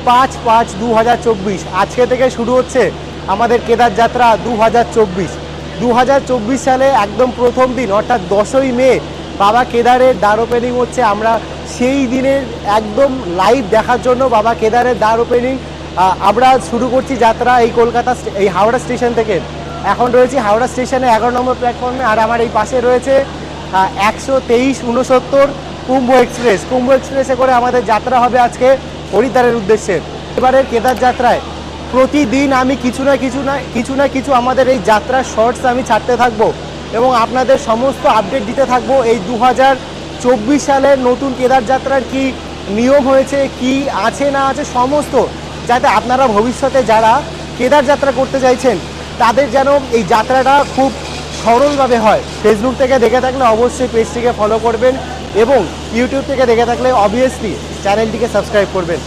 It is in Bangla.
5/5/2024 আজকে থেকে শুরু হচ্ছে আমাদের কেদার যাত্রা 2024 সালে একদম প্রথম দিন অর্থাৎ 10ই মে বাবা কেদারের দ্বার ওপেনিং হচ্ছে। আমরা সেই দিনের একদম লাইভ দেখার জন্য বাবা কেদারের দ্বার ওপেনিং আমরা শুরু করছি যাত্রা এই কলকাতা এই হাওড়া স্টেশন থেকে। এখন রয়েছি হাওড়া স্টেশনে 11 নম্বর প্ল্যাটফর্মে, আর আমার এই পাশে রয়েছে 123/69 কুম্ভ এক্সপ্রেসে করে আমাদের যাত্রা হবে আজকে হরিদ্বারের উদ্দেশ্যে। এবারের কেদার যাত্রায় প্রতিদিন আমি কিছু না কিছু আমাদের এই যাত্রার শর্টস আমি ছাড়তে থাকবো এবং আপনাদের সমস্ত আপডেট দিতে থাকবো। এই 2024 সালের নতুন কেদার যাত্রার কি নিয়ম হয়েছে, কি আছে না আছে সমস্ত, যাতে আপনারা ভবিষ্যতে যারা কেদার যাত্রা করতে চাইছেন তাদের যেন এই যাত্রাটা খুব সরলভাবে হয়। ফেসবুক থেকে দেখে থাকলে অবশ্যই পেজটিকে ফলো করবেন এবং ইউটিউব থেকে দেখে থাকলে অবভিয়াসলি চ্যানেলটিকে সাবস্ক্রাইব করবেন।